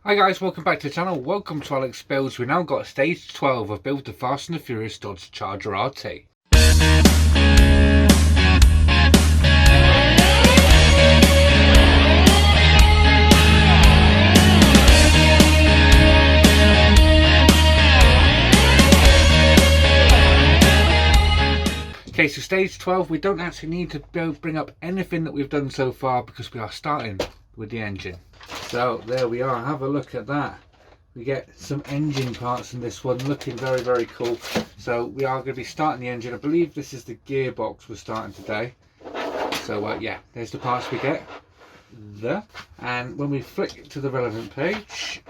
Hi guys, welcome back to the channel. Welcome to Alex Builds. We now got stage 12 of Build the Fast and the Furious Dodge Charger RT. Okay, so stage 12, we don't actually need to bring up anything that we've done so far because we are starting with the engine. So there we are, have a look at that. We get some engine parts in this one, looking very, very cool. So we are going to be starting the engine. I believe this is the gearbox we're starting today. So yeah, there's the parts we get there. And when we flick to the relevant page,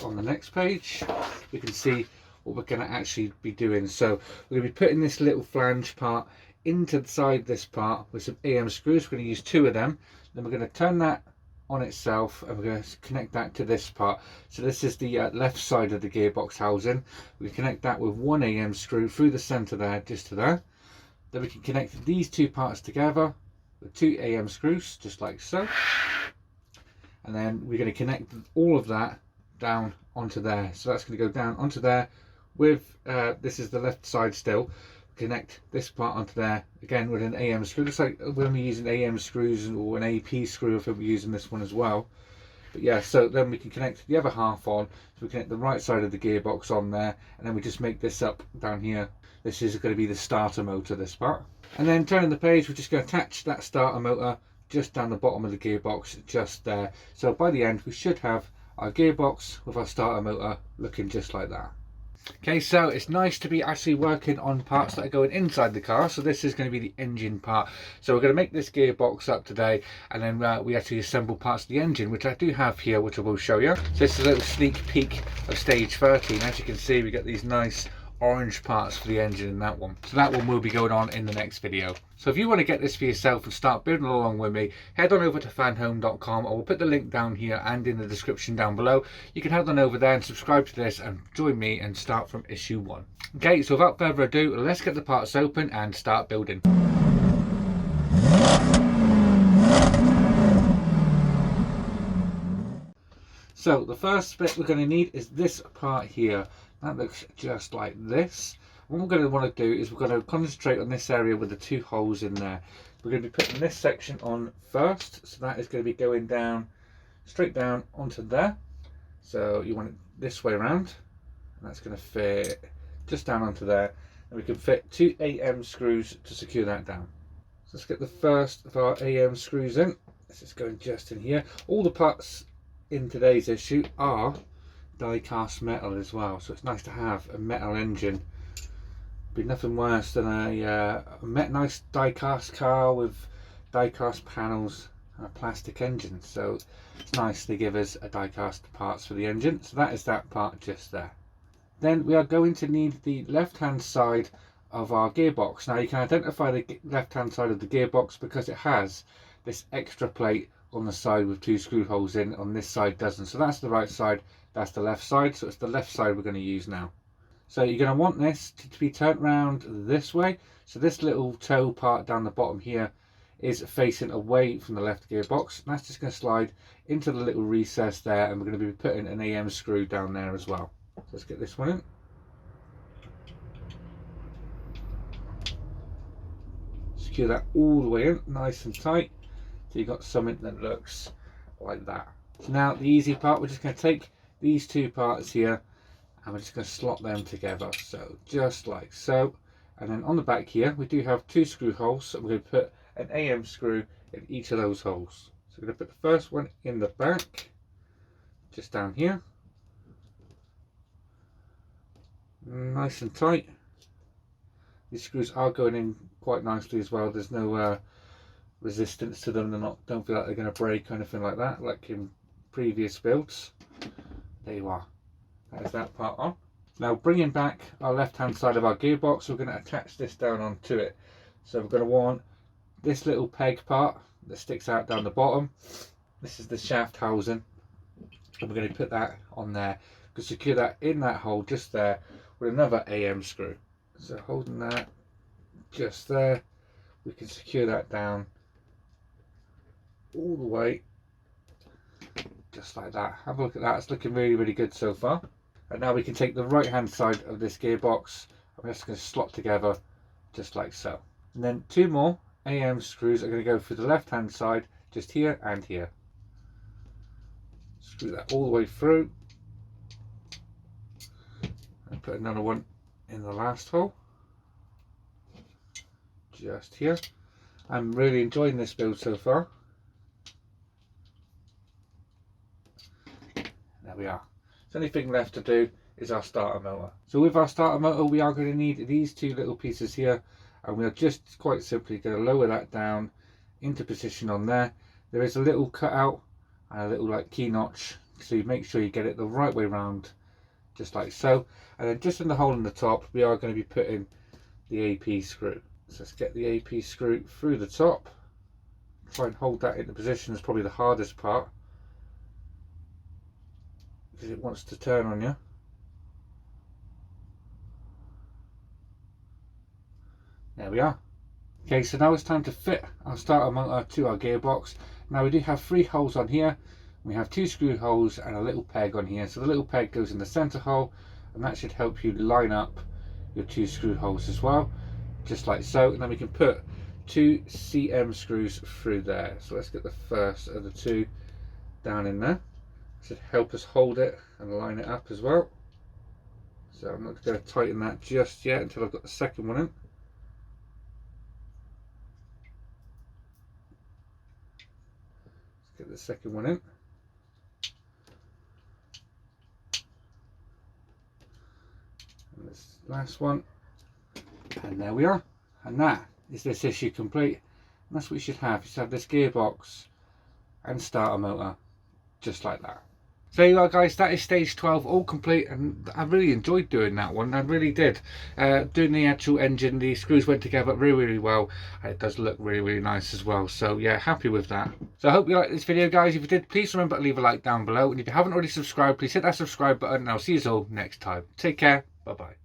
on the next page, we can see what we're going to actually be doing. So we're going to be putting this little flange part into the side of this part with some AM screws. We're going to use 2 of them. Then we're going to turn that on itself and we're going to connect that to this part. So this is the left side of the gearbox housing. We connect that with 1 AM screw through the center there, just to there. Then we can connect these 2 parts together with 2 AM screws, just like so. And then we're going to connect all of that down onto there. So that's going to go down onto there with this is the left side still. Connect this part onto there again with an AM screw. Looks like we're only using AM screws or an AP screw if we're using this one as well. But yeah, so then we can connect the other half on. So we connect the right side of the gearbox on there, and then we just make this up down here. This is going to be the starter motor, this part. And then turning the page, we're just going to attach that starter motor just down the bottom of the gearbox, just there. So by the end, we should have our gearbox with our starter motor looking just like that. Okay, so it's nice to be actually working on parts that are going inside the car. So this is going to be the engine part. So we're going to make this gearbox up today, and then we actually assemble parts of the engine, which I do have here, which I will show you. So this is a little sneak peek of stage 13. As you can see, we get these nice orange parts for the engine in that one. So that one will be going on in the next video. So if you want to get this for yourself and start building along with me, head on over to fanhome.com. I will put the link down here and in the description down below. You can head on over there and subscribe to this and join me and start from issue 1. Okay, so without further ado, let's get the parts open and start building. So the first bit we're going to need is this part here. That looks just like this. What we're going to want to do is we're going to concentrate on this area with the 2 holes in there. We're going to be putting this section on first, so that is going to be going down, straight down onto there. So you want it this way around, and that's going to fit just down onto there. And we can fit 2 AM screws to secure that down. So let's get the first of our AM screws in. This is going just in here. All the parts in today's issue are die cast metal as well, so it's nice to have a metal engine. Be nothing worse than a nice die cast car with die cast panels and a plastic engine. So it's nice they give us a die cast parts for the engine. So that is that part just there. Then we are going to need the left hand side of our gearbox. Now you can identify the left hand side of the gearbox because it has this extra plate on the side with 2 screw holes in. On this side doesn't. So that's the right side, that's the left side. So it's the left side we're going to use now. So you're going to want this to be turned around this way. So this little toe part down the bottom here is facing away from the left gearbox. And that's just going to slide into the little recess there, and we're going to be putting an AM screw down there as well. So let's get this one in. Secure that all the way in, nice and tight. So you've got something that looks like that. So now the easy part, we're just going to take these 2 parts here and we're just going to slot them together. So just like so. And then on the back here, we do have 2 screw holes. So we're going to put an AM screw in each of those holes. So we're going to put the first one in the back, just down here. Nice and tight. These screws are going in quite nicely as well. There's no resistance to them. Don't feel like they're going to break or anything like that, like in previous builds. There you are. That is that part on. Now bringing back our left hand side of our gearbox, we're going to attach this down onto it. So we're going to want this little peg part that sticks out down the bottom. This is the shaft housing, and we're going to put that on there. We can secure that in that hole just there with another AM screw. So holding that just there, we can secure that down all the way just like that. Have a look at that, it's looking really, really good so far. And now we can take the right hand side of this gearbox, I'm just going to slot together just like so. And then 2 more AM screws are going to go through the left hand side, just here and here. Screw that all the way through. And put another one in the last hole. Just here. I'm really enjoying this build so far. There we are. The only thing left to do is our starter motor. So with our starter motor we are going to need these 2 little pieces here, and we're just quite simply going to lower that down into position on there. There is a little cutout and a little like key notch, so you make sure you get it the right way round, just like so. And then just in the hole in the top we are going to be putting the AP screw. So let's get the AP screw through the top. Try and hold that into position is probably the hardest part, because it wants to turn on you. There we are. Okay, so now it's time to fit our starter motor to our gearbox. Now we do have 3 holes on here. We have 2 screw holes and a little peg on here. So the little peg goes in the center hole, and that should help you line up your 2 screw holes as well, just like so. And then we can put 2 CM screws through there. So let's get the first of the 2 down in there. Should help us hold it and line it up as well. So I'm not going to tighten that just yet until I've got the second one in. Let's get the second one in. And this last one. And there we are. And that is this issue complete. And that's what you should have. You should have this gearbox and starter motor just like that. So there you are guys, that is stage 12 all complete, and I really enjoyed doing that one. I really did. Doing the actual engine, the screws went together really, really well. It does look really, really nice as well. So yeah, happy with that. So I hope you liked this video guys. If you did, please remember to leave a like down below. And if you haven't already subscribed, please hit that subscribe button, and I'll see you all next time. Take care. Bye bye.